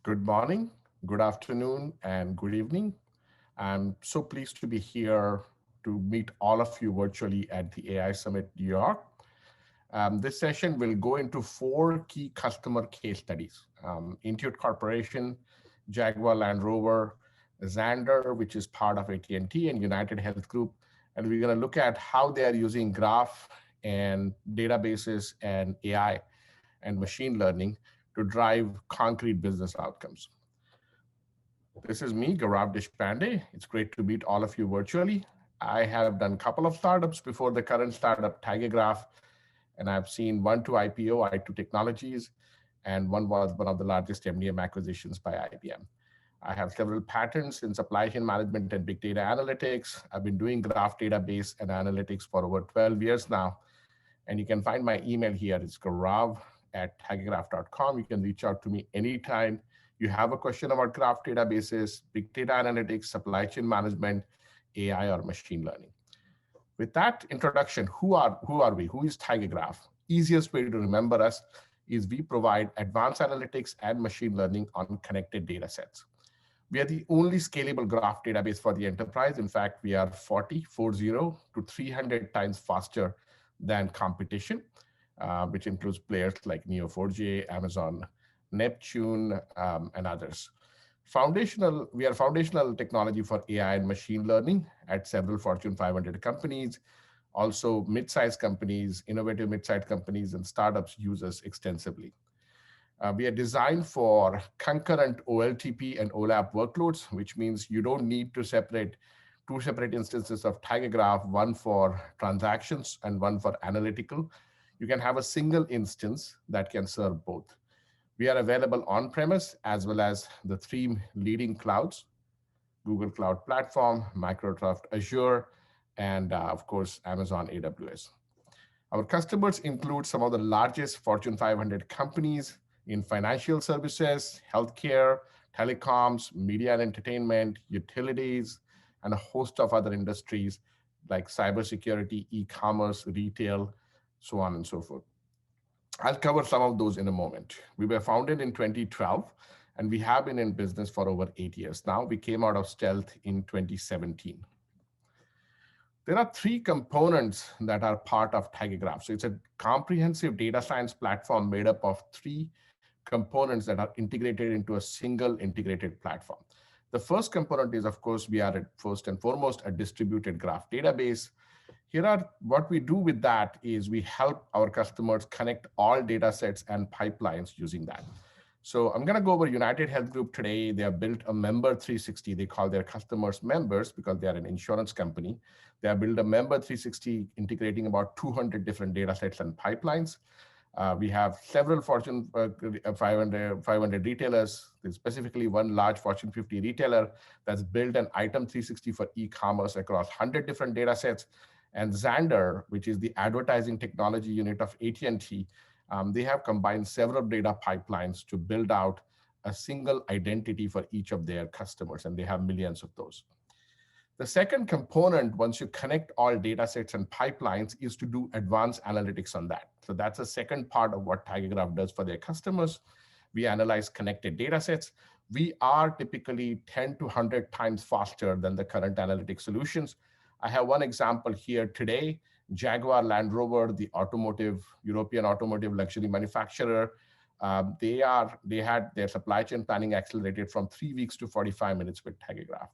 Good morning, good afternoon, and good evening. I'm so pleased to be here to meet all of you virtually at the AI Summit New York. This session will go into four key customer case studies. Intuit Corporation, Jaguar Land Rover, Xandr, which is part of AT&T, and UnitedHealth Group. And we're going to look at how they are using graph and databases and AI and machine learning to drive concrete business outcomes. This is me, Gaurav Deshpande. It's great to meet all of you virtually. I have done a couple of startups before the current startup, TigerGraph, and I've seen one to IPO, I2 Technologies, and one was one of the largest MDM acquisitions by IBM. I have several patents in supply chain management and big data analytics. I've been doing graph database and analytics for over 12 years now. And you can find my email here. It's gaurav@tigergraph.com. You can reach out to me anytime you have a question about graph databases, big data analytics, supply chain management, AI, or machine learning. With that introduction, who are we? Who is TigerGraph? Easiest way to remember us is we provide advanced analytics and machine learning on connected data sets. We are the only scalable graph database for the enterprise. In fact, we are 40 to 300 times faster than competition, which includes players like Neo4j, Amazon, Neptune, and others. We are foundational technology for AI and machine learning at several Fortune 500 companies. Also, mid-sized companies, innovative mid-sized companies, and startups use us extensively. We are designed for concurrent OLTP and OLAP workloads, which means you don't need to separate two separate instances of TigerGraph, one for transactions and one for analytical. You can have a single instance that can serve both. We are available on-premise as well as the three leading clouds, Google Cloud Platform, Microsoft Azure, and of course, Amazon AWS. Our customers include some of the largest Fortune 500 companies in financial services, healthcare, telecoms, media and entertainment, utilities, and a host of other industries like cybersecurity, e-commerce, retail, so on and so forth. I'll cover some of those in a moment. We were founded in 2012, and we have been in business for over 8 years now. We came out of stealth in 2017. There are three components that are part of TigerGraph. So it's a comprehensive data science platform made up of three components that are integrated into a single integrated platform. The first component is, of course, we are first and foremost a distributed graph database. What we do with that is we help our customers connect all data sets and pipelines using that. So I'm going to go over UnitedHealth Group today. They have built a member 360. They call their customers members because they are an insurance company. They have built a member 360 integrating about 200 different data sets and pipelines. We have several Fortune 500 retailers. There's specifically one large Fortune 50 retailer that's built an item 360 for e-commerce across 100 different data sets. And Xandr, which is the advertising technology unit of AT&T, they have combined several data pipelines to build out a single identity for each of their customers, and they have millions of those. The second component, once you connect all data sets and pipelines, is to do advanced analytics on that. So that's the second part of what TigerGraph does for their customers. We analyze connected data sets. We are typically 10 to 100 times faster than the current analytic solutions. I have one example here today. Jaguar Land Rover, the European automotive luxury manufacturer, they had their supply chain planning accelerated from 3 weeks to 45 minutes with TigerGraph.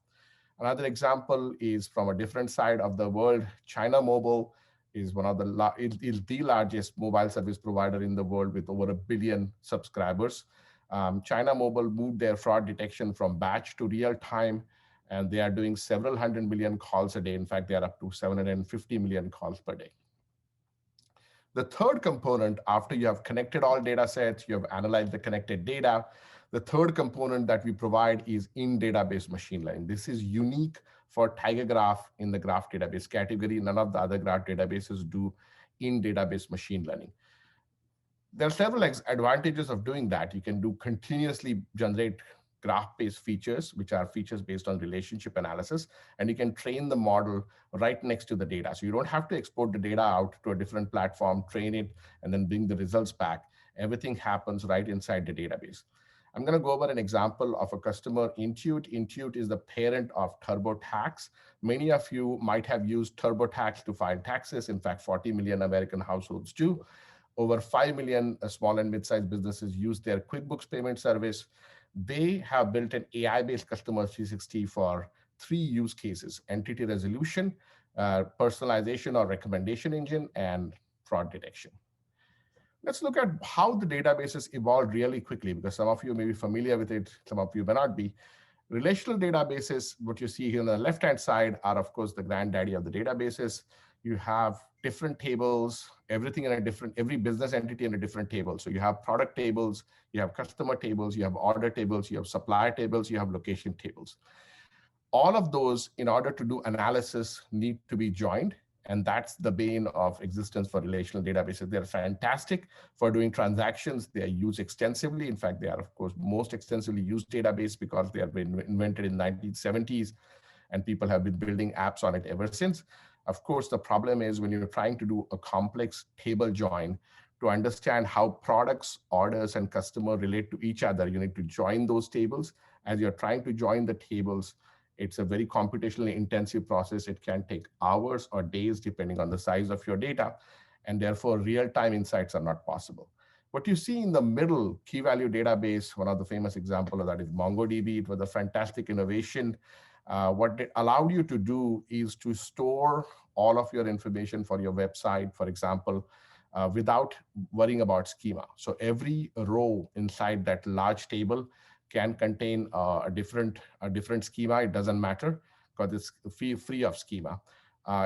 Another example is from a different side of the world. China Mobile is is the largest mobile service provider in the world with over 1 billion subscribers. China Mobile moved their fraud detection from batch to real time, and they are doing several 100 million calls a day. In fact, they are up to 750 million calls per day. The third component, after you have connected all data sets, you have analyzed the connected data, the third component that we provide is in-database machine learning. This is unique for TigerGraph in the graph database category. None of the other graph databases do in-database machine learning. There are several advantages of doing that. You can do continuously generate graph-based features, which are features based on relationship analysis, and you can train the model right next to the data. So you don't have to export the data out to a different platform, train it, and then bring the results back. Everything happens right inside the database. I'm going to go over an example of a customer, Intuit. Intuit is the parent of TurboTax. Many of you might have used TurboTax to file taxes. In fact, 40 million American households do. Over 5 million small and mid-sized businesses use their QuickBooks payment service. They have built an AI-based customer 360 for three use cases: entity resolution, personalization or recommendation engine, and fraud detection. Let's look at how the databases evolved really quickly, because some of you may be familiar with it, some of you may not be. Relational databases, what you see here on the left-hand side, are of course the granddaddy of the databases. You have different tables, everything in a different, every business entity in a different table. So you have product tables, you have customer tables, you have order tables, you have supplier tables, you have location tables. All of those, in order to do analysis, need to be joined. And that's the bane of existence for relational databases. They're fantastic for doing transactions. They are used extensively. In fact, they are, of course, most extensively used database because they have been invented in the 1970s, and people have been building apps on it ever since. Of course, the problem is when you're trying to do a complex table join to understand how products, orders, and customer relate to each other, you need to join those tables. As you're trying to join the tables, it's a very computationally intensive process. It can take hours or days, depending on the size of your data, and therefore real-time insights are not possible. What you see in the middle, key value database, one of the famous examples of that is MongoDB. It was a fantastic innovation. What it allowed you to do is to store all of your information for your website, for example, without worrying about schema. So every row inside that large table can contain a different schema. It doesn't matter because it's free of schema.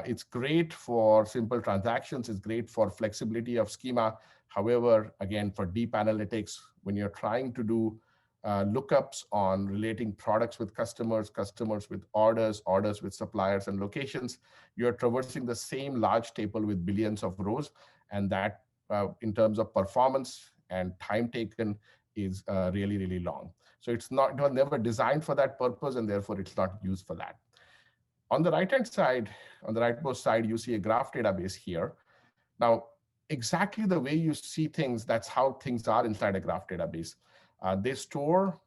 It's great for simple transactions. It's great for flexibility of schema. However, again, for deep analytics, when you're trying to do lookups on relating products with customers, customers with orders, orders with suppliers and locations, you're traversing the same large table with billions of rows. And that, in terms of performance and time taken, is really, really long. So it was never designed for that purpose, and therefore it's not used for that. On the right-hand side, on the rightmost side, you see a graph database here. Now, exactly the way you see things, that's how things are inside a graph database. They store,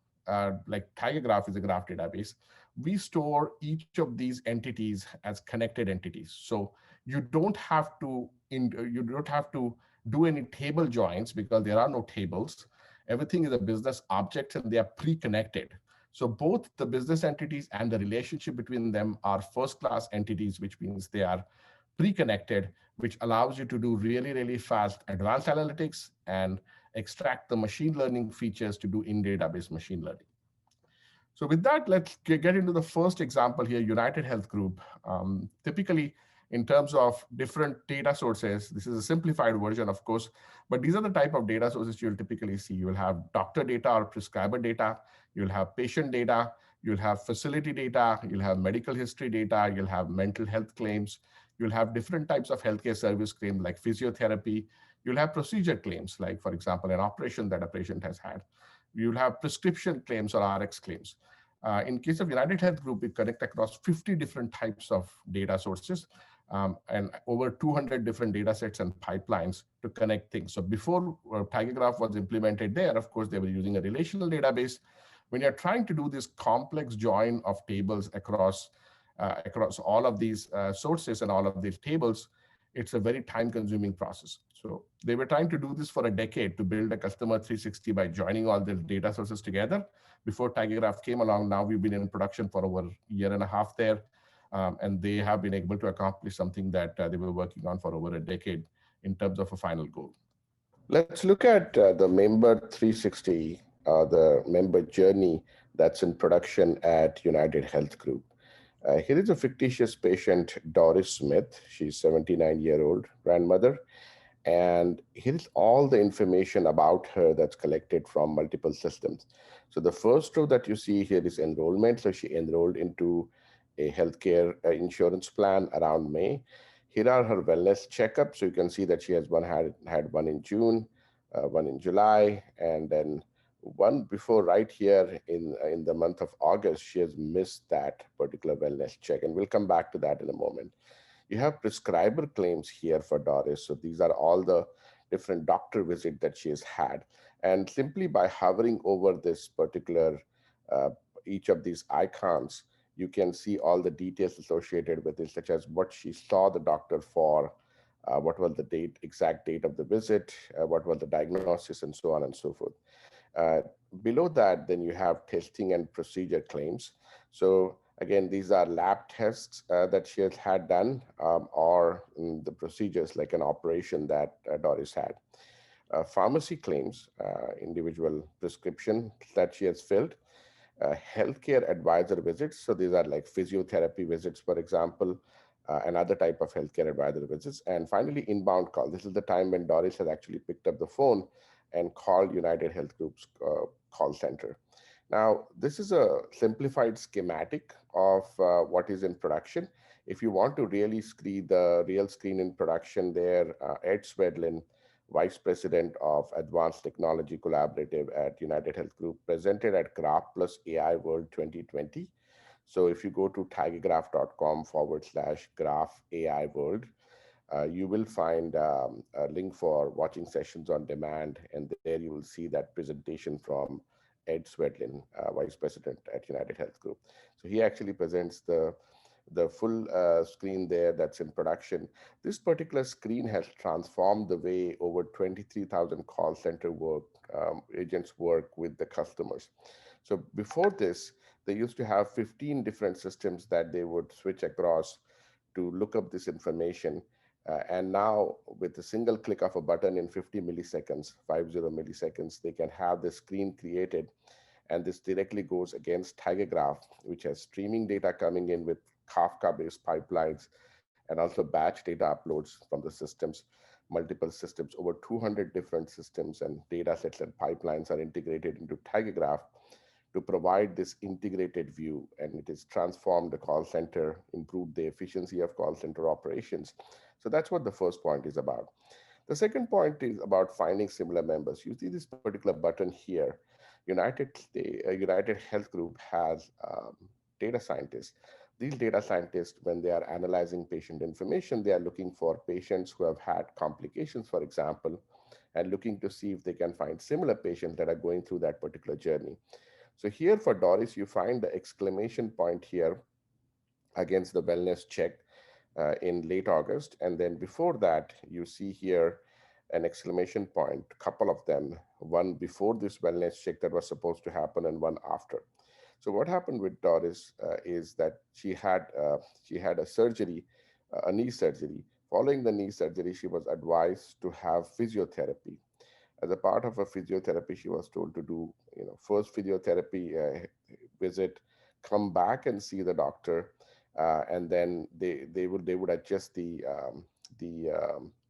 like TigerGraph is a graph database. We store each of these entities as connected entities. So you don't have to do any table joins because there are no tables. Everything is a business object and they are pre-connected. So both the business entities and the relationship between them are first-class entities, which means they are pre-connected, which allows you to do really, really fast advanced analytics and extract the machine learning features to do in-database machine learning. So with that, let's get into the first example here, UnitedHealth Group. Typically, in terms of different data sources, this is a simplified version, of course, but these are the type of data sources you'll typically see. You'll have doctor data or prescriber data, you'll have patient data, you'll have facility data, you'll have medical history data, you'll have mental health claims, you'll have different types of healthcare service claims like physiotherapy, you'll have procedure claims, like, for example, an operation that a patient has had. You'll have prescription claims or RX claims. In case of UnitedHealth Group, we connect across 50 different types of data sources and over 200 different data sets and pipelines to connect things. So before TigerGraph was implemented there, of course, they were using a relational database. When you're trying to do this complex join of tables across all of these sources and all of these tables, it's a very time-consuming process. So they were trying to do this for a decade to build a customer 360 by joining all the data sources together. Before TigerGraph came along, now we've been in production for over a year and a half there, and they have been able to accomplish something that they were working on for over a decade in terms of a final goal. Let's look at the member 360, the member journey that's in production at UnitedHealth Group. Here is a fictitious patient, Doris Smith. She's 79-year-old grandmother. And here's all the information about her that's collected from multiple systems. So the first row that you see here is enrollment. So she enrolled into a healthcare insurance plan around May. Here are her wellness checkups. So you can see that she has had one in June, one in July, and then one before right here in the month of August. She has missed that particular wellness check, and we'll come back to that in a moment. You have prescriber claims here for Doris. So these are all the different doctor visit that she has had. And simply by hovering over this particular, uh, each of these icons, you can see all the details associated with it, such as what she saw the doctor for, what was the date, exact date of the visit, what was the diagnosis, and so on and so forth. Uh, Below that, then you have testing and procedure claims. So again, these are lab tests that she has had done, or the procedures like an operation that Doris had. Pharmacy claims, individual prescription that she has filled, healthcare advisor visits. So these are like physiotherapy visits, for example, and other type of healthcare advisor visits. And finally, inbound call. This is the time when Doris has actually picked up the phone and called United Health Group's call center. Now, this is a simplified schematic of what is in production. If you want to really see the real screen in production there, Ed Swedlin, Vice President of Advanced Technology Collaborative at United Health Group, presented at Graph Plus AI World 2020. So if you go to tigergraph.com/graph AI World, you will find a link for watching sessions on demand, and there you will see that presentation from Ed Swedlin, Vice President at United Health Group. So he actually presents the full screen there that's in production. This particular screen has transformed the way over 23,000 call center agents work with the customers. So before this, they used to have 15 different systems that they would switch across to look up this information. And now, with a single click of a button in 50 milliseconds, 50 milliseconds, they can have the screen created. And this directly goes against TigerGraph, which has streaming data coming in with Kafka-based pipelines and also batch data uploads from the systems, multiple systems, over 200 different systems and data sets and pipelines are integrated into TigerGraph to provide this integrated view, and it has transformed the call center, improved the efficiency of call center operations. So that's what the first point is about. The second point is about finding similar members. You see this particular button here. United Health Group has data scientists. These data scientists, when they are analyzing patient information, they are looking for patients who have had complications, for example, and looking to see if they can find similar patients that are going through that particular journey. So here for Doris, you find the exclamation point here against the wellness check in late August. And then before that, you see here an exclamation point, a couple of them, one before this wellness check that was supposed to happen and one after. So what happened with Doris is that she had a surgery, a knee surgery. Following the knee surgery, she was advised to have physiotherapy. As a part of her physiotherapy, she was told to do, first physiotherapy visit, come back and see the doctor, and then they would adjust the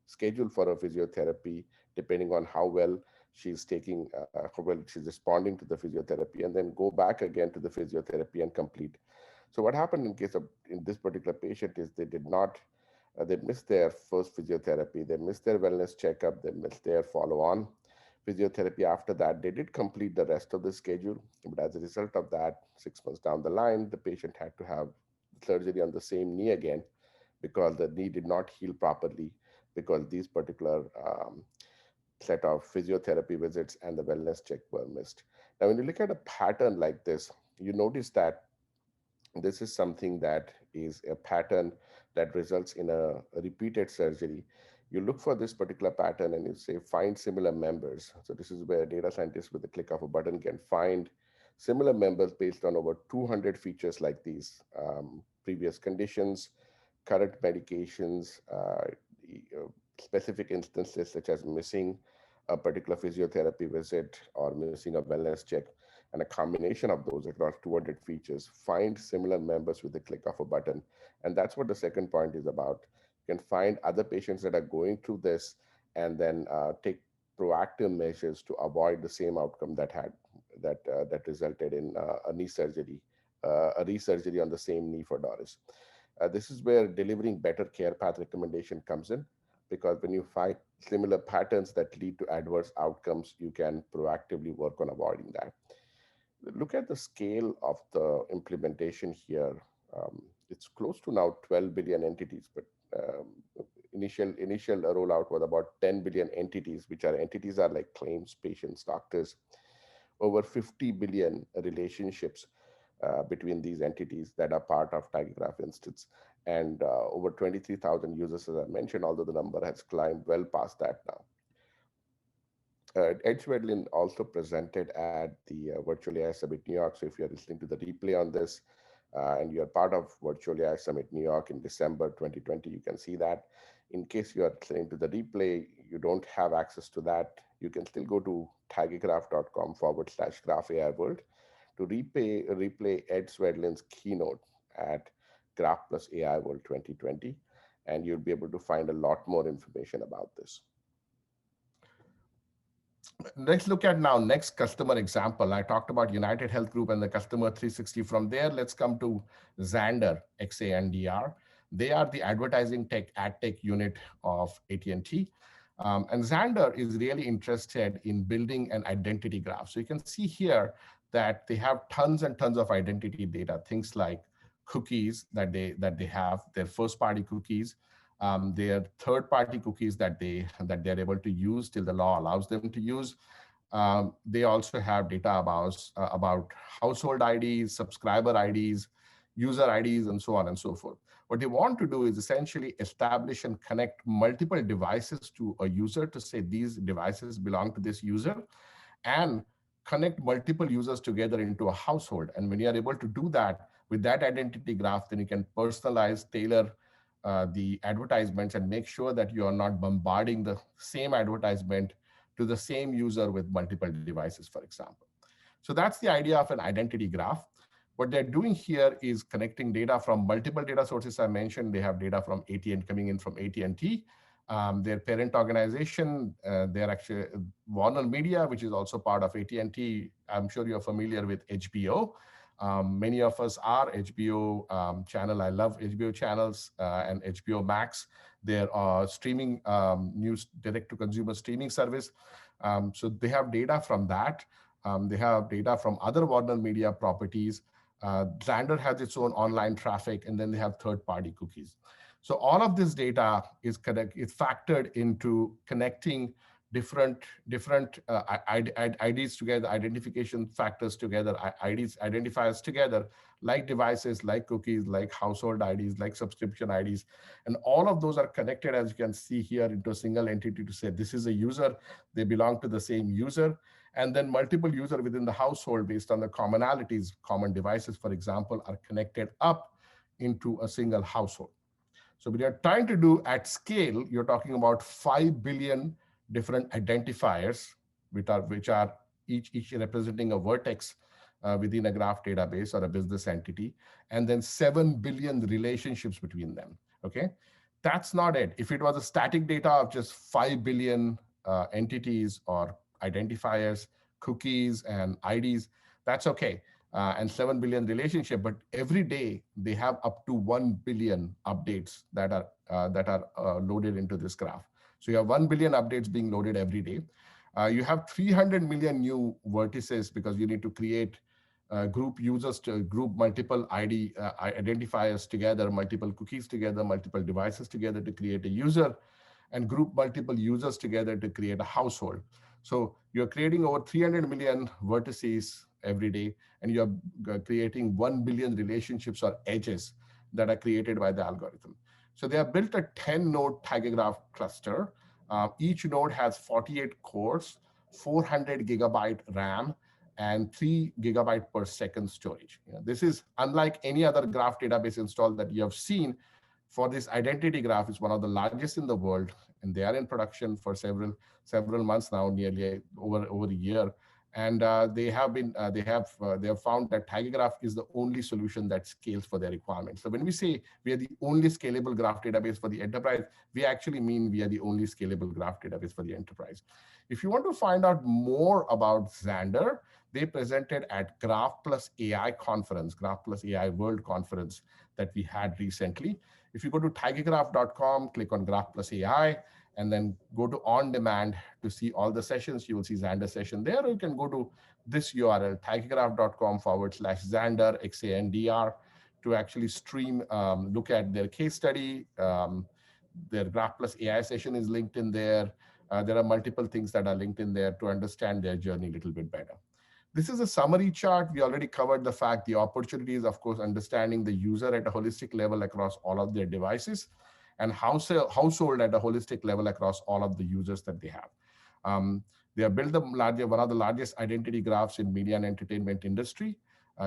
schedule for her physiotherapy depending on how well she's taking, how well she's responding to the physiotherapy, and then go back again to the physiotherapy and complete. So what happened in this particular patient is they did not they missed their first physiotherapy, they missed their wellness checkup, they missed their follow-on physiotherapy after that. They did complete the rest of the schedule, but as a result of that, 6 months down the line, the patient had to have surgery on the same knee again because the knee did not heal properly because these particular set of physiotherapy visits and the wellness check were missed. Now, when you look at a pattern like this, you notice that this is something that is a pattern that results in a repeated surgery. You look for this particular pattern and you say find similar members. So this is where data scientists with the click of a button can find similar members based on over 200 features like these: previous conditions, current medications, specific instances such as missing a particular physiotherapy visit or missing a wellness check, and a combination of those across 200 features. Find similar members with the click of a button. And that's what the second point is about. You can find other patients that are going through this and then take proactive measures to avoid the same outcome that resulted in a knee surgery, a resurgery on the same knee for Doris. This is where delivering better care path recommendation comes in, because when you find similar patterns that lead to adverse outcomes, you can proactively work on avoiding that. Look at the scale of the implementation here. It's close to now 12 billion entities, but initial rollout was about 10 billion entities, which are entities are like claims, patients, doctors, over 50 billion relationships between these entities that are part of TigerGraph instance, and over 23,000 users, as I mentioned, although the number has climbed well past that now. Ed Swedlin also presented at the Virtual AI Summit New York. So if you're listening to the replay on this and you're part of Virtual AI Summit New York in December 2020, you can see that. In case you are listening to the replay, you don't have access to that, you can still go to tigergraph.com/graph AI world to replay Ed Swedlin's keynote at Graph Plus AI World 2020, and you'll be able to find a lot more information about this. Let's look at now next customer example. I talked about UnitedHealth Group and the customer 360. From there, let's come to Xandr, Xandr. They are the advertising tech AdTech unit of AT&T. And Xandr is really interested in building an identity graph. So you can see here that they have tons and tons of identity data, things like cookies that they have, their first party cookies, their third-party cookies that they're able to use till the law allows them to use. They also have data about household IDs, subscriber IDs, user IDs, and so on and so forth. What they want to do is essentially establish and connect multiple devices to a user to say these devices belong to this user, and connect multiple users together into a household. And when you are able to do that with that identity graph, then you can personalize, tailor the advertisements and make sure that you are not bombarding the same advertisement to the same user with multiple devices, for example. So that's the idea of an identity graph. What they're doing here is connecting data from multiple data sources. I mentioned they have data from AT&T coming in from AT&T. Their parent organization, they're actually Warner Media, which is also part of AT&T. I'm sure you're familiar with HBO. Many of us are HBO channel. I love HBO channels and HBO Max. Their streaming news direct-to-consumer streaming service. So they have data from that. They have data from other Warner Media properties. Xandr has its own online traffic, and then they have third-party cookies. So all of this data is factored into connecting different IDs together, identification factors together, IDs, identifiers together, like devices, like cookies, like household IDs, like subscription IDs. And all of those are connected, as you can see here, into a single entity to say this is a user, they belong to the same user. And then multiple users within the household based on the commonalities, common devices, for example, are connected up into a single household. So when you're trying to do at scale, you're talking about 5 billion different identifiers, which are each representing a vertex within a graph database or a business entity, and then 7 billion relationships between them, okay? That's not it. If it was a static data of just 5 billion entities or identifiers, cookies, and IDs, that's okay. And 7 billion relationship, but every day they have up to 1 billion updates that are loaded into this graph. So you have 1 billion updates being loaded every day. You have 300 million new vertices because you need to create group users to group multiple identifiers together, multiple cookies together, multiple devices together to create a user, and group multiple users together to create a household. So you're creating over 300 million vertices every day, and you're creating 1 billion relationships or edges that are created by the algorithm. So they have built a 10-node TigerGraph cluster. Each node has 48 cores, 400 gigabyte RAM, and 3 gigabyte per second storage. This is unlike any other graph database install that you have seen. For this identity graph, is one of the largest in the world, and they are in production for several months now, nearly over a year. And they have found that TigerGraph is the only solution that scales for their requirements. So when we say we are the only scalable graph database for the enterprise, we actually mean we are the only scalable graph database for the enterprise. If you want to find out more about Xandr, they presented at Graph Plus AI conference, Graph Plus AI World conference that we had recently. If you go to tigergraph.com, click on Graph Plus AI, and then go to on demand to see all the sessions. You will see Xandr session there, or you can go to this URL, tigergraph.com/Xandr, Xandr, to actually stream, look at their case study, their Graph Plus AI session is linked in there. There are multiple things that are linked in there to understand their journey a little bit better. This is a summary chart. We already covered the fact the opportunity is, of course, understanding the user at a holistic level across all of their devices, and household at a holistic level across all of the users that they have. They have built one of the largest identity graphs in media and entertainment industry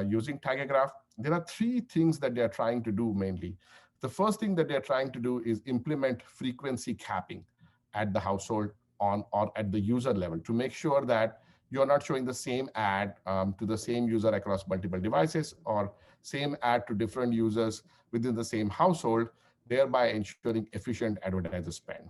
using TigerGraph. There are three things that they are trying to do mainly. The first thing that they're trying to do is implement frequency capping at the household on or at the user level to make sure that you're not showing the same ad to the same user across multiple devices or same ad to different users within the same household, thereby ensuring efficient advertiser spend.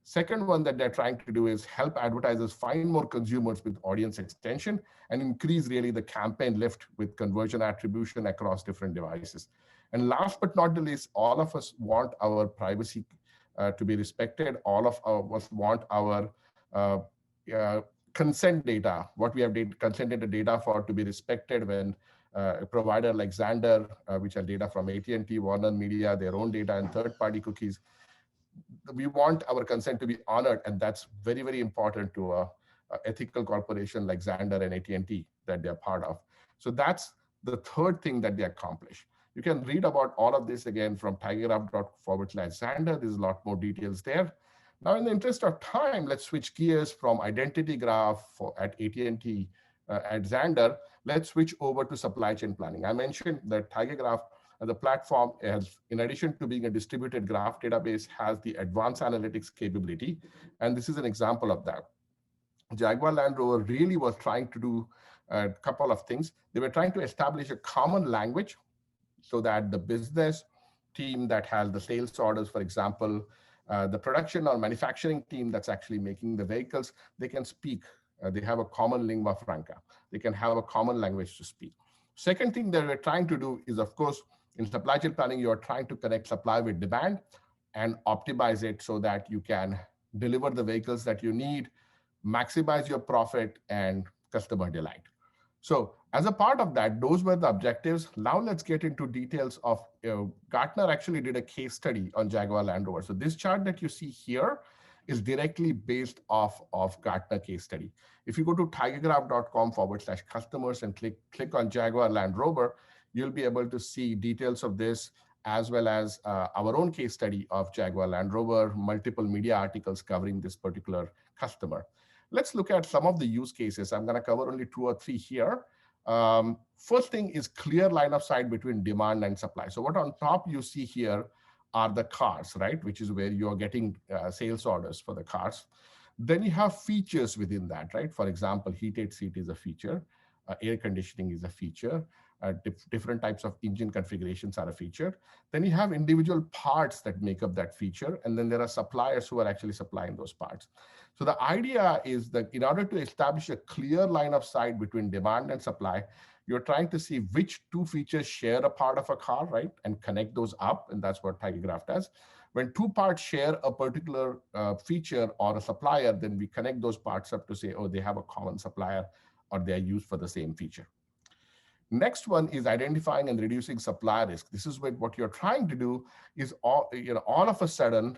Second one that they're trying to do is help advertisers find more consumers with audience extension and increase really the campaign lift with conversion attribution across different devices. And last but not the least, all of us want our privacy to be respected. All of us want our consent data, what we have consented the data for, to be respected when a provider like Xandr, which has data from AT&T, Warner Media, their own data and third-party cookies, we want our consent to be honored, and that's very, very important to a ethical corporation like Xandr and AT&T that they're part of. So that's the third thing that they accomplish. You can read about all of this again from tigergraph.com/Xandr. There's a lot more details there. Now, in the interest of time, let's switch gears from identity graph at AT&T at Xandr. Let's switch over to supply chain planning. I mentioned that TigerGraph, the platform, has, in addition to being a distributed graph database, has the advanced analytics capability. And this is an example of that. Jaguar Land Rover really was trying to do a couple of things. They were trying to establish a common language so that the business team that has the sales orders, for example, the production or manufacturing team that's actually making the vehicles, they can speak. They have a common lingua franca. They can have a common language to speak. Second thing that we're trying to do is, of course, in supply chain planning, you're trying to connect supply with demand and optimize it so that you can deliver the vehicles that you need, maximize your profit and customer delight. So as a part of that, those were the objectives. Now let's get into details of, Gartner actually did a case study on Jaguar Land Rover. So this chart that you see here is directly based off of Gartner case study. If you go to tigergraph.com/customers and click on Jaguar Land Rover, you'll be able to see details of this, as well as our own case study of Jaguar Land Rover, multiple media articles covering this particular customer. Let's look at some of the use cases. I'm going to cover only 2 or 3 here. First thing is clear line of sight between demand and supply. So what on top you see here are the cars, right? Which is where you're getting sales orders for the cars. Then you have features within that, right? For example, heated seat is a feature, air conditioning is a feature, different types of engine configurations are a feature. Then you have individual parts that make up that feature, and then there are suppliers who are actually supplying those parts. So the idea is that in order to establish a clear line of sight between demand and supply, you're trying to see which 2 features share a part of a car, right? And connect those up, and that's what TigerGraph does. When 2 parts share a particular feature or a supplier, then we connect those parts up to say, oh, they have a common supplier or they are used for the same feature. Next one is identifying and reducing supply risk. This is what you're trying to do is all of a sudden,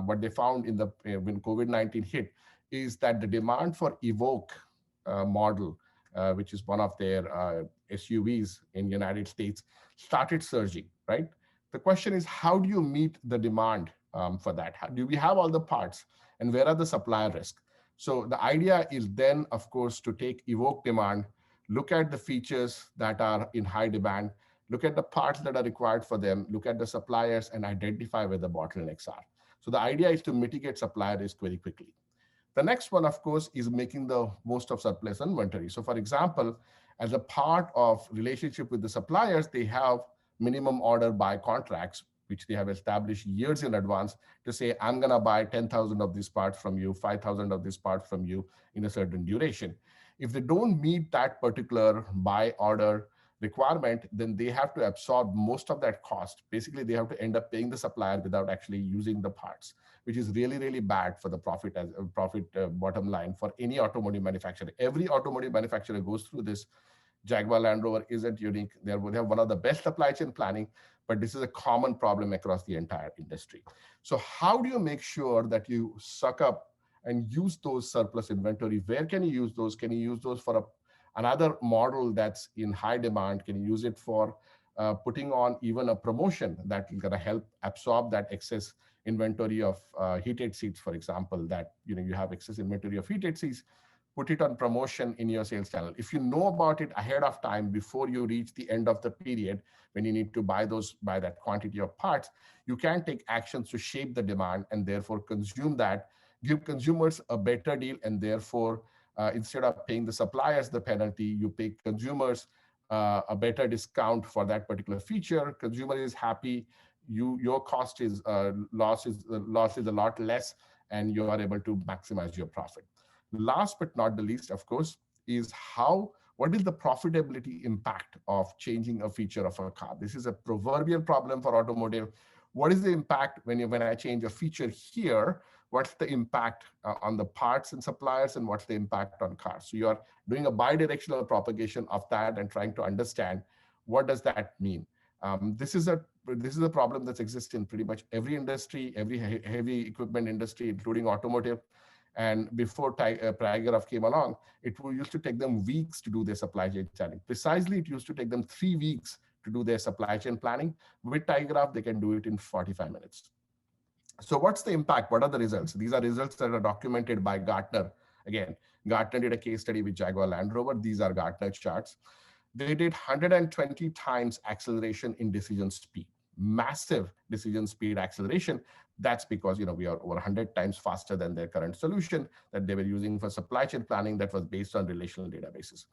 what they found in when COVID-19 hit is that the demand for Evoque model, which is one of their SUVs in United States, started surging, right? The question is, how do you meet the demand for that? Do we have all the parts, and where are the supply risks? So the idea is then, of course, to take Evoque demand, look at the features that are in high demand, look at the parts that are required for them, look at the suppliers, and identify where the bottlenecks are. So the idea is to mitigate supply risk very quickly. The next one, of course, is making the most of surplus inventory. So for example, as a part of relationship with the suppliers, they have minimum order buy contracts, which they have established years in advance to say, I'm going to buy 10,000 of these parts from you, 5,000 of these parts from you in a certain duration. If they don't meet that particular buy order requirement, then they have to absorb most of that cost. Basically, they have to end up paying the supplier without actually using the parts, which is really, really bad for the profit bottom line for any automotive manufacturer. Every automotive manufacturer goes through this. Jaguar Land Rover isn't unique. They have one of the best supply chain planning, but this is a common problem across the entire industry. So how do you make sure that you suck up and use those surplus inventory? Where can you use those? Can you use those for another model that's in high demand? Can you use it for putting on even a promotion that is going to help absorb that excess inventory of heated seats, for example, that you have excess inventory of heated seats, put it on promotion in your sales channel. If you know about it ahead of time before you reach the end of the period when you need to buy that quantity of parts, you can take actions to shape the demand and therefore consume that, give consumers a better deal, and therefore instead of paying the suppliers the penalty, you pay consumers a better discount for that particular feature. Consumer is happy. Your cost is loss is a lot less, and you are able to maximize your profit. Last but not the least, of course, is what is the profitability impact of changing a feature of a car? This is a proverbial problem for automotive. What is the impact when I change a feature here? What's the impact on the parts and suppliers, and what's the impact on cars? So you are doing a bi-directional propagation of that and trying to understand what does that mean. This is a problem that exists in pretty much every industry, every heavy equipment industry, including automotive. And before TigerGraph came along, it used to take them weeks to do their supply chain planning. Precisely, it used to take them 3 weeks to do their supply chain planning. With TigerGraph, they can do it in 45 minutes. So what's the impact? What are the results? These are results that are documented by Gartner. Again, Gartner did a case study with Jaguar Land Rover. These are Gartner charts. They did 120 times acceleration in decision speed, massive decision speed acceleration. That's because we are over 100 times faster than their current solution that they were using for supply chain planning that was based on relational databases.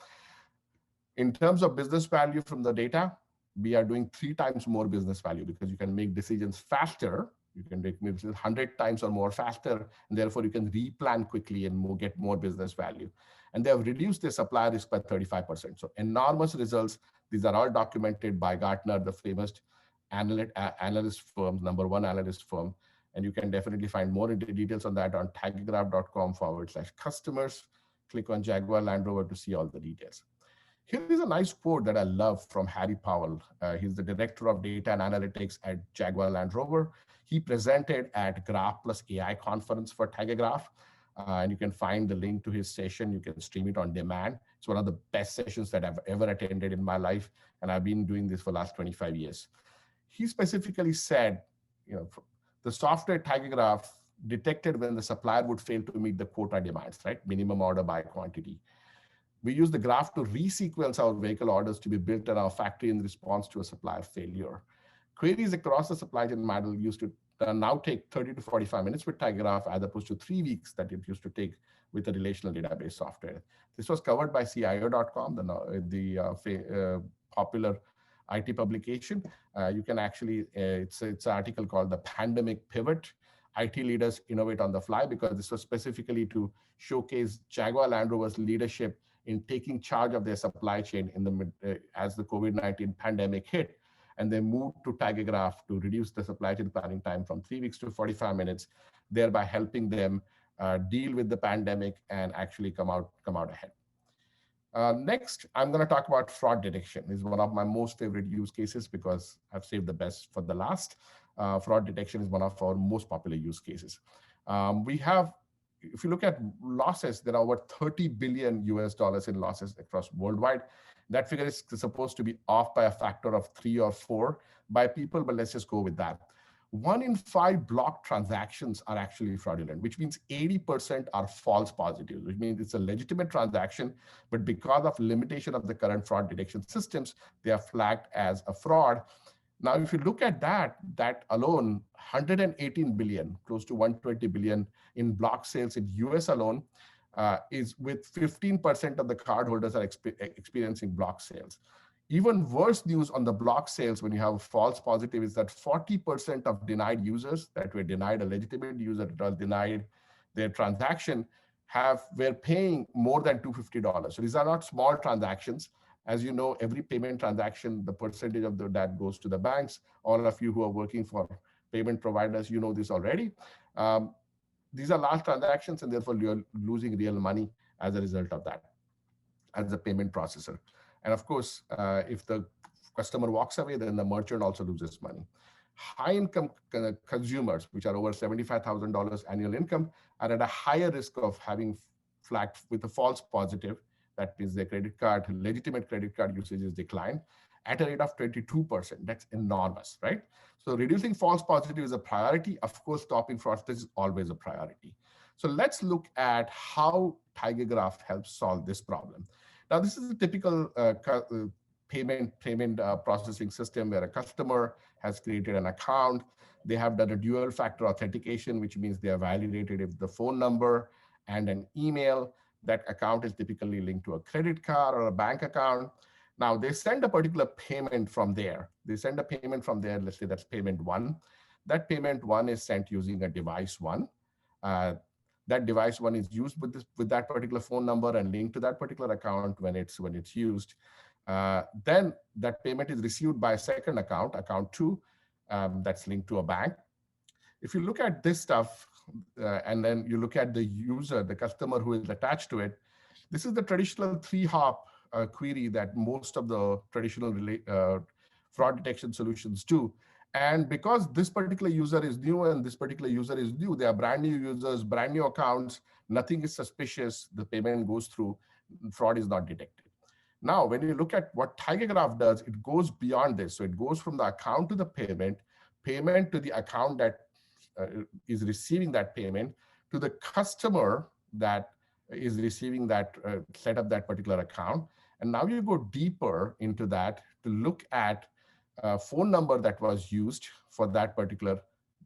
In terms of business value from the data, we are doing 3 times more business value because you can make decisions faster. You can make decisions 100 times or more faster, and therefore you can replan quickly and get more business value. And they have reduced their supply risk by 35%. So enormous results. These are all documented by Gartner, the famous analyst firm, #1 analyst firm. And you can definitely find more details on that on tigergraph.com/customers. Click on Jaguar Land Rover to see all the details. Here is a nice quote that I love from Harry Powell. He's the director of data and analytics at Jaguar Land Rover. He presented at Graph Plus AI conference for TigerGraph. And you can find the link to his session. You can stream it on demand. It's one of the best sessions that I've ever attended in my life. And I've been doing this for the last 25 years. He specifically said, the software TigerGraph detected when the supplier would fail to meet the quota demands, right? Minimum order by quantity. We use the graph to resequence our vehicle orders to be built at our factory in response to a supplier failure. Queries across the supply chain model used to now take 30 to 45 minutes with TigerGraph as opposed to 3 weeks that it used to take with the relational database software. This was covered by CIO.com, the popular IT publication. You can actually, it's an article called The Pandemic Pivot. IT leaders innovate on the fly, because this was specifically to showcase Jaguar Land Rover's leadership in taking charge of their supply chain as the COVID-19 pandemic hit. And they moved to TigerGraph to reduce the supply chain planning time from 3 weeks to 45 minutes, thereby helping them deal with the pandemic and actually come out ahead. Next, I'm going to talk about fraud detection. This is one of my most favorite use cases because I've saved the best for the last. Fraud detection is one of our most popular use cases. If you look at losses, there are over $30 billion US in losses across worldwide. That figure is supposed to be off by a factor of 3 or 4 by people, but let's just go with that. 1 in 5 block transactions are actually fraudulent, which means 80% are false positives, which means it's a legitimate transaction, but because of limitation of the current fraud detection systems, they are flagged as a fraud. Now, if you look at that alone, 118 billion, close to 120 billion in block sales in US alone, is with 15% of the cardholders are experiencing block sales. Even worse news on the block sales when you have a false positive is that 40% of denied users that were denied, a legitimate user that was denied their transaction, were paying more than $250. So these are not small transactions. As you know, every payment transaction, the percentage of that goes to the banks. All of you who are working for payment providers, you know this already. These are large transactions, and therefore you're losing real money as a result of that, as a payment processor. And of course, if the customer walks away, then the merchant also loses money. High income consumers, which are over $75,000 annual income, are at a higher risk of having flagged with a false positive. That means their credit card, legitimate credit card usage is declined at a rate of 22%. That's enormous, right? So reducing false positive is a priority. Of course, stopping fraudsters is always a priority. So let's look at how TigerGraph helps solve this problem. Now, this is a typical payment processing system where a customer has created an account. They have done a dual factor authentication, which means they are validated if the phone number and an email. That account is typically linked to a credit card or a bank account. Now they send a particular payment from there. They send a payment from there. Let's say that's payment one. That payment one is sent using a device one. Uh, that device one is used with that particular phone number and linked to that particular account when it's used. Then that payment is received by a second account, account two, that's linked to a bank. If you look at this stuff, and then you look at the user, the customer who is attached to it, this is the traditional three-hop query that most of the traditional fraud detection solutions do. And because this particular user is new and this particular user is new, they are brand new users, brand new accounts, nothing is suspicious, the payment goes through, fraud is not detected. Now, when you look at what TigerGraph does, it goes beyond this. So it goes from the account to the payment to the account that is receiving that payment, to the customer that is receiving that, set up that particular account. And now you go deeper into that to look at a phone number that was used for that particular,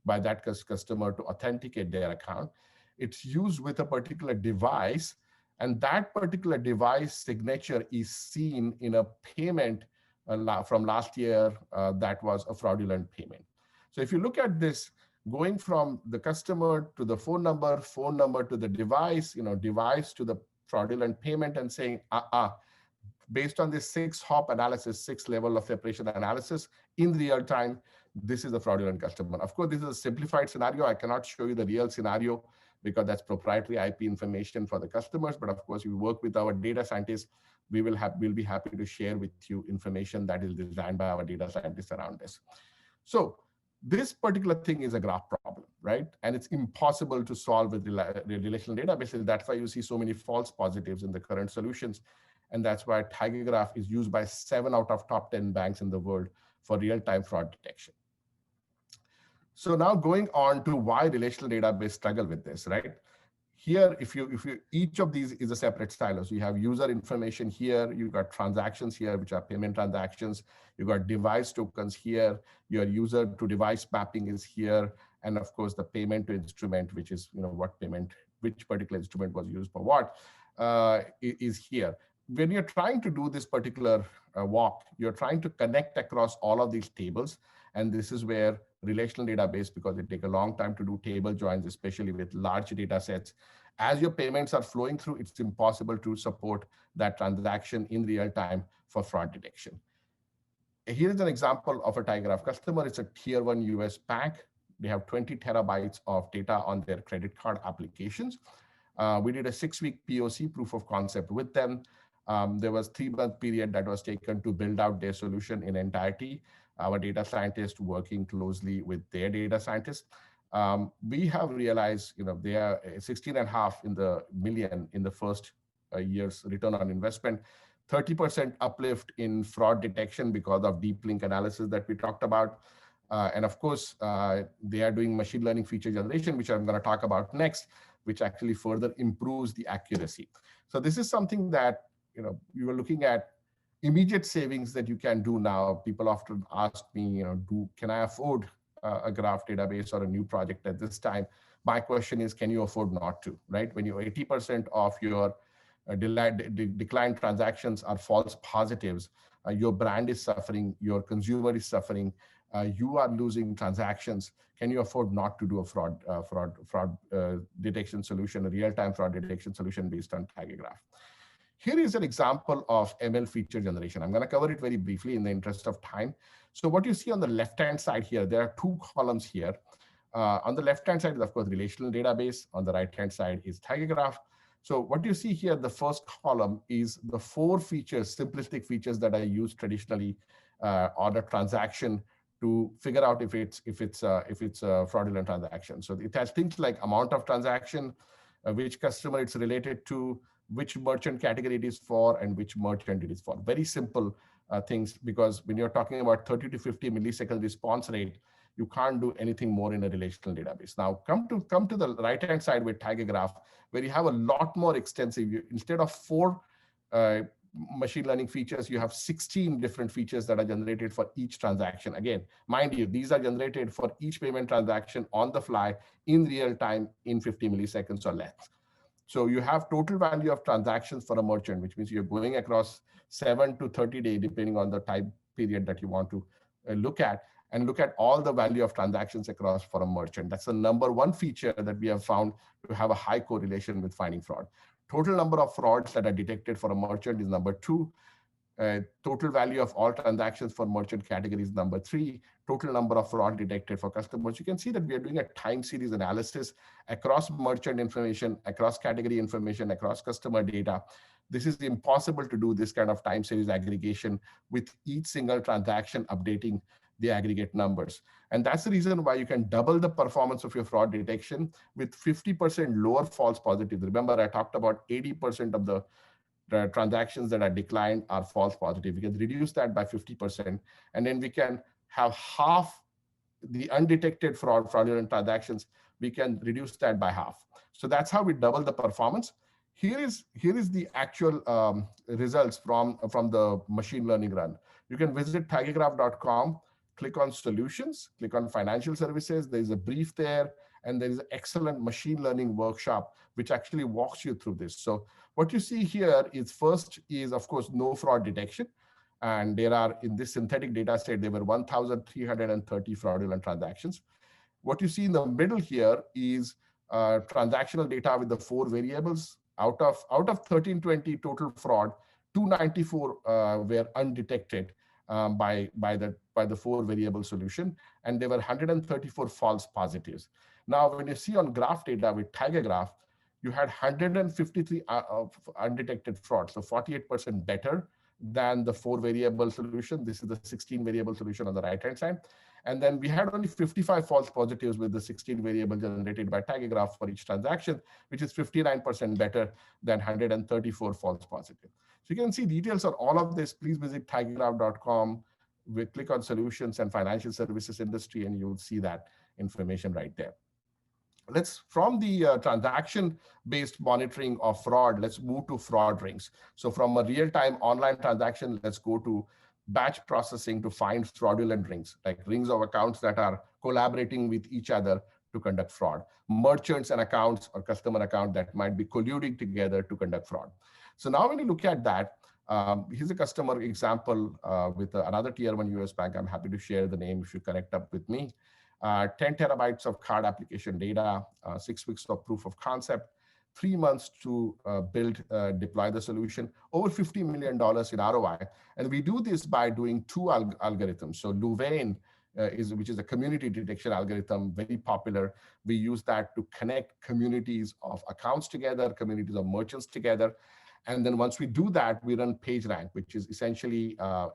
by that customer to authenticate their account. It's used with a particular device, and that particular device signature is seen in a payment from last year that was a fraudulent payment. So if you look at this, going from the customer to the phone number to the device, device to the fraudulent payment, and saying, based on this 6-hop analysis, 6-level of separation analysis in real time, this is a fraudulent customer. Of course, this is a simplified scenario. I cannot show you the real scenario because that's proprietary IP information for the customers. But of course, we work with our data scientists. We'll be happy to share with you information that is designed by our data scientists around this. So this particular thing is a graph problem, right? And it's impossible to solve with relational databases. That's why you see so many false positives in the current solutions. And that's why TigerGraph is used by 7 out of top 10 banks in the world for real-time fraud detection. So now going on to why relational database struggle with this, right? Here, if you each of these is a separate silo. So you have user information here, you've got transactions here, which are payment transactions, you've got device tokens here, your user to device mapping is here, and of course the payment to instrument, which is what payment, which particular instrument was used for what, is here. When you're trying to do this particular walk, you're trying to connect across all of these tables. And this is where relational database, because it takes a long time to do table joins, especially with large data sets. As your payments are flowing through, it's impossible to support that transaction in real time for fraud detection. Here is an example of a TigerGraph customer. It's a tier 1 US bank. They have 20 terabytes of data on their credit card applications. We did a 6-week POC, proof of concept, with them. There was 3-month period that was taken to build out their solution in entirety. Our data scientists working closely with their data scientists. We have realized, they are 16.5 million in the first year's return on investment, 30% uplift in fraud detection because of deep link analysis that we talked about. And of course, they are doing machine learning feature generation, which I'm going to talk about next, which actually further improves the accuracy. So this is something that, you were looking at immediate savings that you can do now. People often ask me, can I afford a graph database or a new project at this time? My question is, can you afford not to, right? When you 80% of your declined transactions are false positives, your brand is suffering, your consumer is suffering, you are losing transactions. Can you afford not to do a fraud detection solution, a real-time fraud detection solution based on TigerGraph? Here is an example of ML feature generation. I'm going to cover it very briefly in the interest of time. So what you see on the left-hand side here, there are 2 columns here. On the left-hand side is, of course, relational database. On the right-hand side is TigerGraph. So what you see here, the first column is the 4 features, simplistic features that I use traditionally on a transaction to figure out if it's a fraudulent transaction. So it has things like amount of transaction, which customer it's related to, which merchant category it is for, and which merchant it is for. Very simple things, because when you're talking about 30 to 50 millisecond response rate, you can't do anything more in a relational database. Now come to the right hand side with TigerGraph, where you have a lot more extensive. Instead of 4 uh, machine learning features, you have 16 different features that are generated for each transaction. Again, mind you, these are generated for each payment transaction on the fly in real time in 50 milliseconds or less. So you have total value of transactions for a merchant, which means you're going across 7 to 30 days, depending on the time period that you want to look at, and look at all the value of transactions across for a merchant. That's the number 1 feature that we have found to have a high correlation with finding fraud. Total number of frauds that are detected for a merchant is number 2. Total value of all transactions for merchant categories number 3. Total number of fraud detected for customers. You can see that we are doing a time series analysis across merchant information, across category information, across customer data. This is impossible to do, this kind of time series aggregation with each single transaction updating the aggregate numbers. And that's the reason why you can double the performance of your fraud detection with 50% lower false positives. Remember, I talked about 80% of the transactions that are declined are false positive. We can reduce that by 50%, and then we can have half the undetected fraudulent transactions. We can reduce that by half. So that's how we double the performance. Here is the actual results from the machine learning run. You can visit tigergraph.com, click on solutions, click on financial services. There's a brief there, and there is an excellent machine learning workshop which actually walks you through this. So what you see here is, first is, of course, no fraud detection. And there are, in this synthetic data set, there were 1,330 fraudulent transactions. What you see in the middle here is transactional data with the 4 variables. Out of 1320 total fraud, 294 were undetected by the 4 variable solution, and there were 134 false positives. Now, when you see on graph data with TigerGraph, you had 153 undetected fraud, so 48% better than the 4 variable solution. This is the 16 variable solution on the right hand side. And then we had only 55 false positives with the 16 variable generated by TigerGraph for each transaction, which is 59% better than 134 false positive. So you can see details on all of this. Please visit tigergraph.com. We click on solutions and financial services industry, and you'll see that information right there. From the transaction-based monitoring of fraud, let's move to fraud rings. So from a real-time online transaction, let's go to batch processing to find fraudulent rings, like rings of accounts that are collaborating with each other to conduct fraud. Merchants and accounts or customer account that might be colluding together to conduct fraud. So now when you look at that, here's a customer example with another tier 1 US bank. I'm happy to share the name if you connect up with me. 10 terabytes of card application data, 6 weeks of proof of concept, 3 months to deploy the solution, over $50 million in ROI. And we do this by doing 2 algorithms. So Louvain, which is a community detection algorithm, very popular. We use that to connect communities of accounts together, communities of merchants together. And then once we do that, we run PageRank, which is essentially a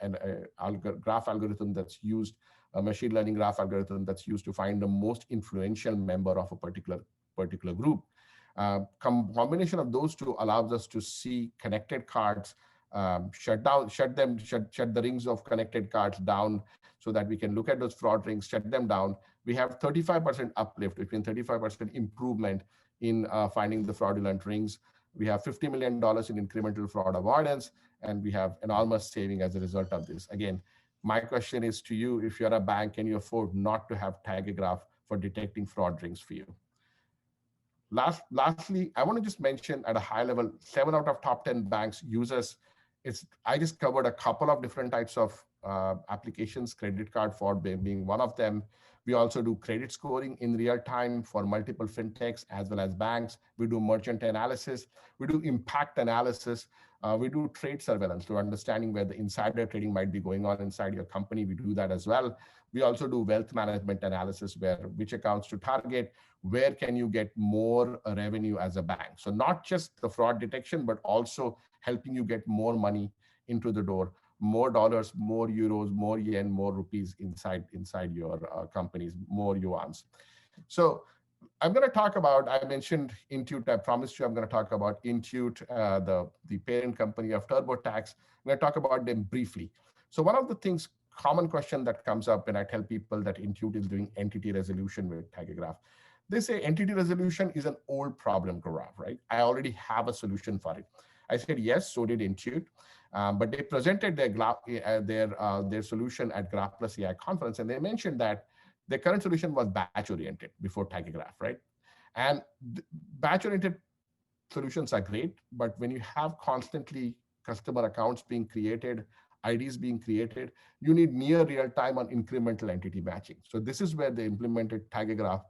graph algorithm that's used, a machine learning graph algorithm that's used to find the most influential member of a particular group. Combination of those 2 allows us to see connected cards, shut the rings of connected cards down so that we can look at those fraud rings, shut them down. We have 35% uplift, between 35% improvement in finding the fraudulent rings. We have $50 million in incremental fraud avoidance, and we have enormous saving as a result of this. Again, my question is to you: if you're a bank, can you afford not to have TigerGraph for detecting fraud rings for you? Lastly, I want to just mention at a high level, 7 out of top 10 banks use us. I just covered a couple of different types of applications, credit card fraud being one of them. We also do credit scoring in real time for multiple fintechs as well as banks. We do merchant analysis. We do impact analysis. We do trade surveillance to understanding where the insider trading might be going on inside your company. We do that as well. We also do wealth management analysis, where which accounts to target, where can you get more revenue as a bank. So not just the fraud detection, but also helping you get more money into the door, more dollars, more euros, more yen, more rupees inside your companies, more yuans. So I'm going to talk about, I mentioned Intuit. I promised you I'm going to talk about Intuit, the parent company of TurboTax. I'm going to talk about them briefly. So one of the things, common question that comes up when I tell people that Intuit is doing entity resolution with TigerGraph, they say entity resolution is an old problem, Gaurav, right? I already have a solution for it. I said, yes, so did Intuit. But they presented their solution at Graph Plus AI conference, and they mentioned that their current solution was batch-oriented before TigerGraph, right? And batch-oriented solutions are great, but when you have constantly customer accounts being created, IDs being created, you need near real-time on incremental entity matching. So this is where they implemented TigerGraph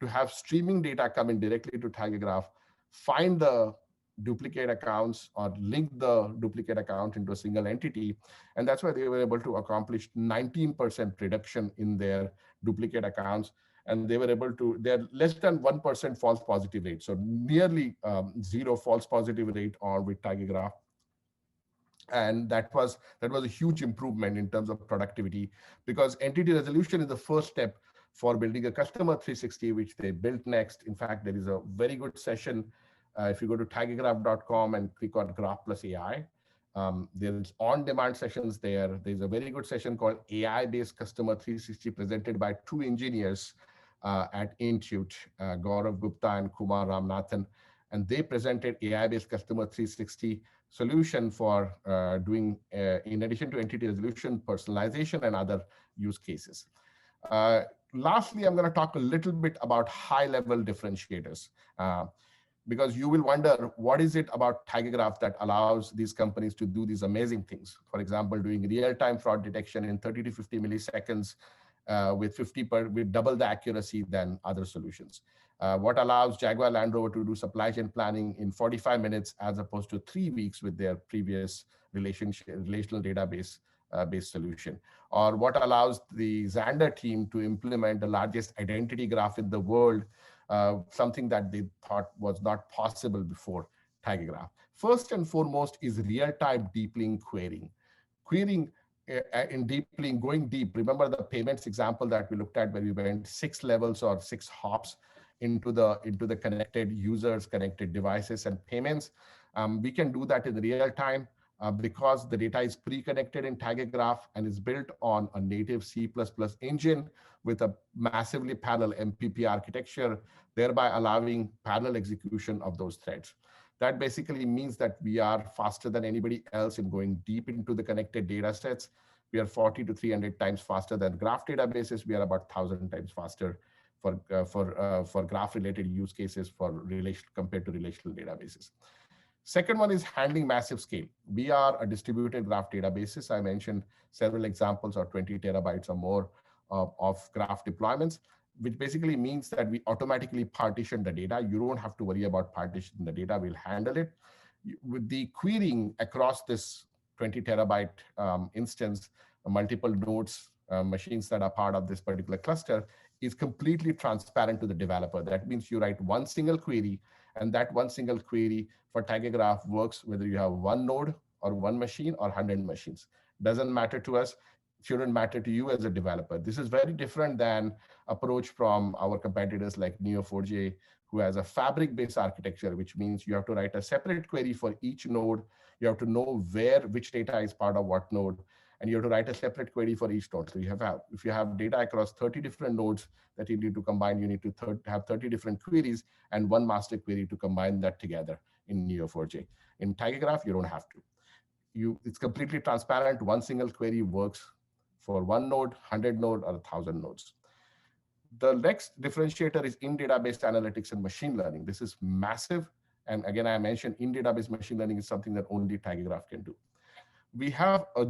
to have streaming data come in directly to TigerGraph, find the duplicate accounts or link the duplicate account into a single entity. And that's why they were able to accomplish 19% reduction in their duplicate accounts. And they were able to, they're less than 1% false positive rate. So nearly zero false positive rate on with TigerGraph. And that was a huge improvement in terms of productivity, because entity resolution is the first step for building a customer 360, which they built next. In fact, there is a very good session. If you go to tigergraph.com and click on Graph Plus AI, there's on-demand sessions there. There's a very good session called AI-based Customer 360 presented by two engineers at Intuit, Gaurav Gupta and Kumar Ramnathan. And they presented AI-based Customer 360 solution for doing, in addition to entity resolution, personalization, and other use cases. Lastly, I'm going to talk a little bit about high-level differentiators. Because you will wonder, what is it about TigerGraph that allows these companies to do these amazing things? For example, doing real-time fraud detection in 30 to 50 milliseconds with double the accuracy than other solutions. What allows Jaguar Land Rover to do supply chain planning in 45 minutes as opposed to 3 weeks with their previous relational database based solution? Or what allows the Xandr team to implement the largest identity graph in the world, something that they thought was not possible before TigerGraph? First and foremost is real-time deep link querying. Querying in deep link, going deep. Remember the payments example that we looked at, where we went 6 levels or 6 hops into the connected users, connected devices, and payments. We can do that in real time because the data is pre-connected in TigerGraph and is built on a native C++ engine with a massively parallel MPP architecture, thereby allowing parallel execution of those threads. That basically means that we are faster than anybody else in going deep into the connected data sets. We are 40 to 300 times faster than graph databases. We are about 1,000 times faster for graph-related use cases compared to relational databases. Second one is handling massive scale. We are a distributed graph databases. I mentioned several examples of 20 terabytes or more of graph deployments, which basically means that we automatically partition the data. You don't have to worry about partitioning the data. We'll handle it. With the querying across this 20 terabyte instance, multiple nodes, machines that are part of this particular cluster, is completely transparent to the developer. That means you write one single query, and that one single query for TigerGraph works whether you have one node or one machine or 100 machines. Doesn't matter to us, shouldn't matter to you as a developer. This is very different than approach from our competitors like Neo4j, who has a fabric-based architecture, which means you have to write a separate query for each node. You have to know which data is part of what node, and you have to write a separate query for each node. So if you have data across 30 different nodes that you need to combine, you need to have 30 different queries and one master query to combine that together in Neo4j. In TigerGraph, you don't have to. It's completely transparent. One single query works for one node, 100 node, or 1,000 nodes. The next differentiator is in-database analytics and machine learning. This is massive. And again, I mentioned in-database machine learning is something that only TigerGraph can do. We have a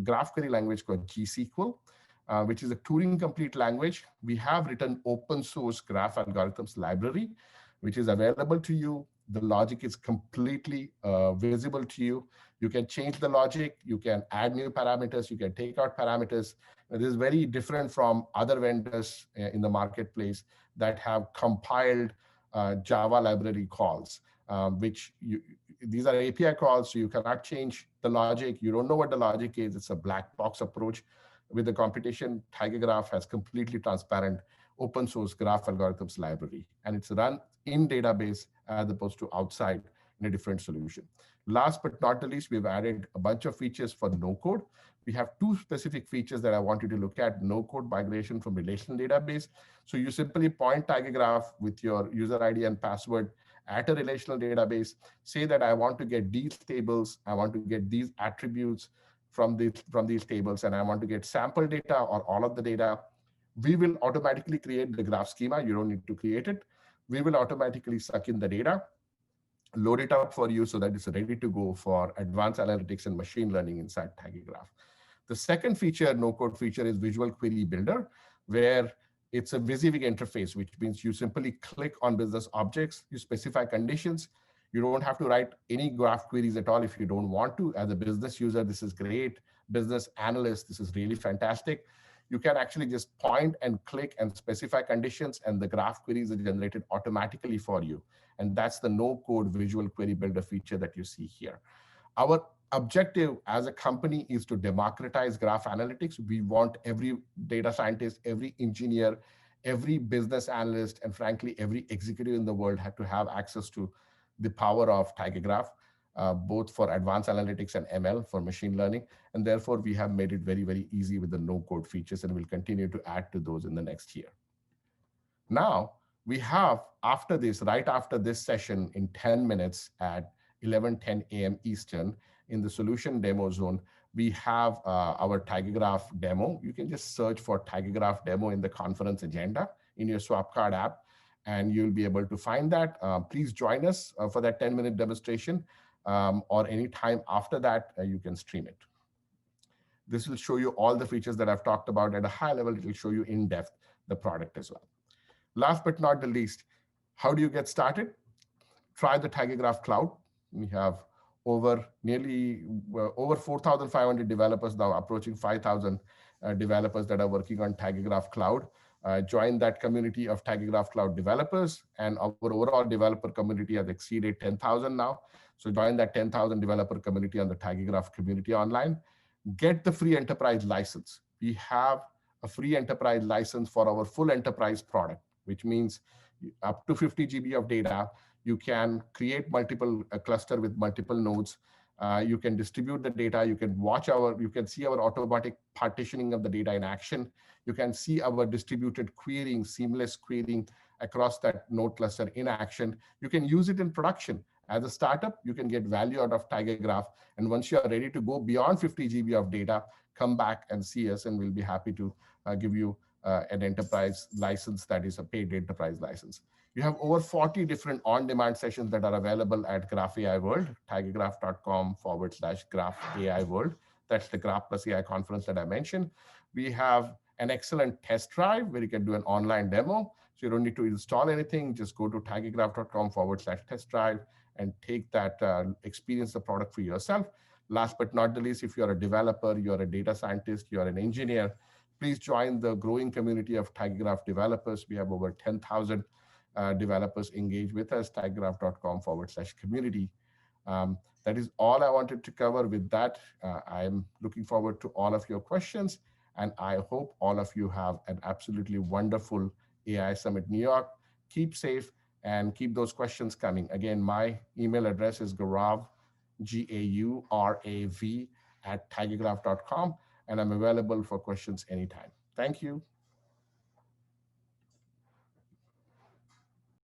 graph query language called GSQL, which is a Turing complete language. We have written open source graph algorithms library, which is available to you. The logic is completely visible to you. You can change the logic, you can add new parameters, you can take out parameters. This is very different from other vendors in the marketplace that have compiled Java library calls, these are API calls, so you cannot change the logic. You don't know what the logic is. It's a black box approach. With the computation, TigerGraph has completely transparent open source graph algorithms library, and it's run in database as opposed to outside in a different solution. Last but not the least, we've added a bunch of features for no code. We have two specific features that I want you to look at: no code migration from relational database. So you simply point TigerGraph with your user ID and password at a relational database, say that I want to get these tables, I want to get these attributes from these tables, and I want to get sample data or all of the data. We will automatically create the graph schema. You don't need to create it. We will automatically suck in the data, load it up for you so that it's ready to go for advanced analytics and machine learning inside TigerGraph. The second feature, no-code feature, is Visual Query Builder, where it's a WYSIWYG interface, which means you simply click on business objects, you specify conditions. You don't have to write any graph queries at all if you don't want to. As a business user, this is great. Business analyst, this is really fantastic. You can actually just point and click and specify conditions, and the graph queries are generated automatically for you. And that's the no-code Visual Query Builder feature that you see here. Our objective as a company is to democratize graph analytics. We want every data scientist, every engineer, every business analyst, and frankly, every executive in the world to have access to the power of TigerGraph, both for advanced analytics and ML for machine learning. And therefore, we have made it very, very easy with the no-code features, and we'll continue to add to those in the next year. Now, we have, after this, right after this session in 10 minutes at 11:10 a.m. Eastern, in the solution demo zone, we have our TigerGraph demo. You can just search for TigerGraph demo in the conference agenda in your SwapCard app, and you'll be able to find that. Please join us for that 10-minute demonstration, or any time after that, you can stream it. This will show you all the features that I've talked about at a high level. It will show you in depth the product as well. Last but not the least, how do you get started? Try the TigerGraph Cloud. We have over 4,500 developers now, approaching 5,000 developers that are working on TigerGraph Cloud. Join that community of TigerGraph Cloud developers, and our overall developer community has exceeded 10,000 now. So join that 10,000 developer community on the TigerGraph community online. Get the free enterprise license. We have a free enterprise license for our full enterprise product, which means up to 50 GB of data. You can create multiple cluster with multiple nodes. You can distribute the data. You can see our automatic partitioning of the data in action. You can see our distributed querying, seamless querying across that node cluster in action. You can use it in production. As a startup, you can get value out of TigerGraph. And once you are ready to go beyond 50 GB of data, come back and see us, and we'll be happy to give you an enterprise license that is a paid enterprise license. You have over 40 different on-demand sessions that are available at Graph AI World, tigergraph.com/Graph AI World. That's the Graph plus AI conference that I mentioned. We have an excellent test drive where you can do an online demo. So you don't need to install anything. Just go to tigergraph.com/test drive and take that, experience the product for yourself. Last but not the least, if you're a developer, you're a data scientist, you're an engineer, please join the growing community of TigerGraph developers. We have over 10,000 developers engage with us, tigergraph.com/community. That is all I wanted to cover. With that, I'm looking forward to all of your questions, and I hope all of you have an absolutely wonderful AI Summit New York. Keep safe and keep those questions coming. Again, my email address is Gaurav, Gaurav, @tigergraph.com, and I'm available for questions anytime. Thank you.